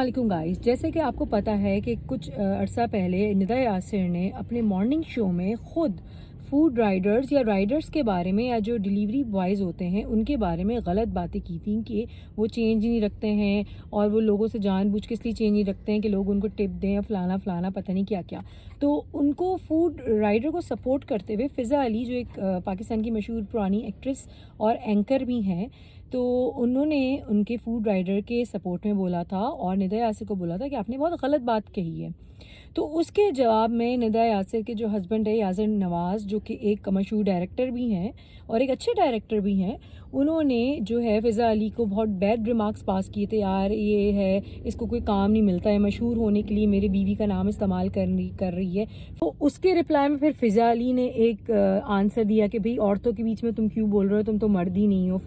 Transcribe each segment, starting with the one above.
अस्सलाम वालेकुम गाइस। जैसे कि आपको पता है कि कुछ अरसा पहले निदा यासिर ने अपने मॉर्निंग शो में ख़ुद फूड राइडर्स या राइडर्स के बारे में या जो डिलीवरी बॉयज़ होते हैं उनके बारे में गलत बातें की थी कि वो चेंज नहीं रखते हैं और वो लोगों से जानबूझ के इसलिए चेंज नहीं रखते हैं कि लोग उनको टिप दें या फ़लाना फ़लाना पता नहीं क्या क्या। तो उनको फूड राइडर को सपोर्ट करते हुए फ़िज़ा अली जो एक पाकिस्तान की मशहूर पुरानी एक्ट्रेस और एंकर भी हैं, तो उन्होंने उनके फूड राइडर के सपोर्ट में बोला था और निदा यासिर को बोला था कि आपने बहुत गलत बात कही है। तो उसके जवाब में निदा यासिर के जो हस्बैंड है यासिर नवाज़, जो कि एक मशहूर डायरेक्टर भी हैं और एक अच्छे डायरेक्टर भी हैं, उन्होंने जो है फ़िज़ा अली को बहुत बैड रिमार्क्स पास किए थे। यार ये है, इसको कोई काम नहीं मिलता है, मशहूर होने के लिए मेरे बीवी का नाम इस्तेमाल कर रही है। तो उसके रिप्लाई में फिर फ़िज़ा अली ने एक आंसर दिया कि भाई औरतों के बीच में तुम क्यों बोल रहे हो, तुम तो मर्द ही नहीं हो।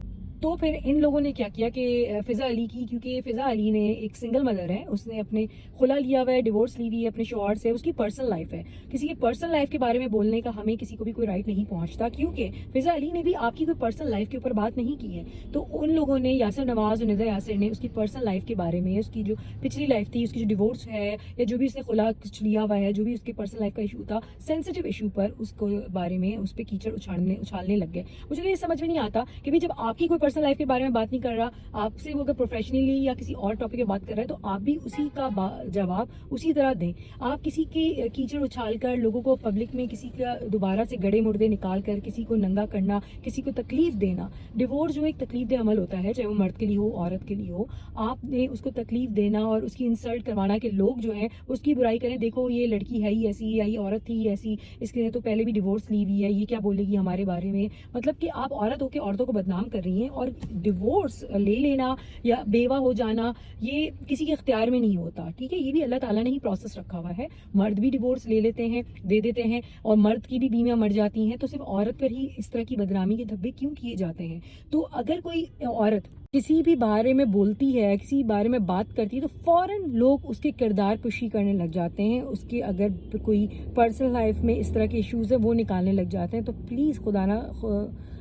तो फिर इन लोगों ने क्या किया कि फ़िज़ा अली की, क्योंकि फ़िज़ा अली ने एक सिंगल मदर है, उसने अपने खुला लिया हुआ है, डिवोर्स ली हुई है अपने शौहर से, उसकी पर्सनल लाइफ है। किसी की पर्सनल लाइफ के बारे में बोलने का हमें किसी को भी कोई राइट नहीं पहुंचता, क्योंकि फ़िज़ा अली ने भी आपकी कोई पर्सनल लाइफ के ऊपर बात नहीं की है। तो उन लोगों ने, यासिर नवाज़ और निदा यासिर ने उसकी पर्सनल लाइफ के बारे में, उसकी जो पिछली लाइफ थी, उसकी जो डिवोर्स है या जो भी उसने खुला कुछ लिया हुआ है, जो भी उसकी पर्सनल लाइफ का इशू था, सेंसिटिव इशू पर उसको बारे में उस पर कीचड़ उछालने लग गए। मुझे तो ये समझ में नहीं आता कि भाई जब आपकी कोई पर्सनल लाइफ के बारे में बात नहीं कर रहा, आपसे वो अगर प्रोफेशनली या किसी और टॉपिक पे बात कर रहा है, तो आप भी उसी का जवाब उसी तरह दें। आप किसी के कीचड़ उछाल कर लोगों को पब्लिक में किसी का दोबारा से गड़े मुर्दे निकाल कर किसी को नंगा करना, किसी को तकलीफ देना, डिवोर्स जो एक तकलीफ दे अमल होता है, चाहे वो मर्द के लिए हो औरत के लिए हो, आपने उसको तकलीफ देना और उसकी इंसल्ट करवाना कि लोग जो है उसकी बुराई करें, देखो ये लड़की है ही ऐसी या ये औरत थी ऐसी, इसके तो पहले भी डिवोर्स ली हुई है, ये क्या बोलेगी हमारे बारे में। मतलब कि आप औरत होकर औरतों को बदनाम कर रही हैं। और डिवोर्स ले लेना या बेवा हो जाना ये किसी के इख्तियार में नहीं होता, ठीक है। ये भी अल्लाह ताला ने ही प्रोसेस रखा हुआ है। मर्द भी डिवोर्स ले लेते हैं, दे देते हैं, और मर्द की भी बीवियां मर जाती हैं। तो सिर्फ औरत पर ही इस तरह की बदनामी के धब्बे क्यों किए जाते हैं? तो अगर कोई औरत किसी भी बारे में बोलती है, किसी बारे में बात करती है, तो फौरन लोग उसके किरदार कुशी करने लग जाते हैं, उसके अगर कोई पर्सनल लाइफ में इस तरह के इश्यूज है वो निकालने लग जाते हैं। तो प्लीज़ खुदा ना,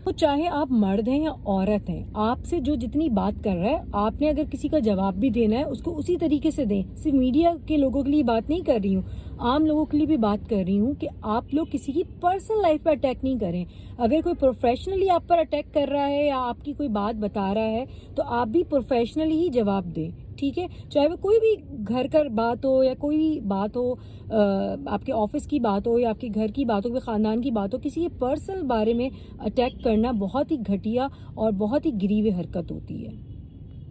तो चाहे आप मर्द हैं या औरत हैं, आपसे जो जितनी बात कर रहा है, आपने अगर किसी का जवाब भी देना है उसको उसी तरीके से दें। सिर्फ मीडिया के लोगों के लिए बात नहीं कर रही हूँ, आम लोगों के लिए भी बात कर रही हूँ कि आप लोग किसी की पर्सनल लाइफ पर अटैक नहीं करें। अगर कोई प्रोफेशनली आप पर अटैक कर रहा है या आपकी कोई बात बता रहा है, तो आप भी प्रोफेशनली ही जवाब दें, ठीक है। चाहे वो कोई भी घर का बात हो या कोई भी बात हो, आपके ऑफिस की बात हो या आपके घर की बात हो, ख़ानदान की बात हो, किसी के पर्सनल बारे में अटैक करना बहुत ही घटिया और बहुत ही गिरीवे हरकत होती है।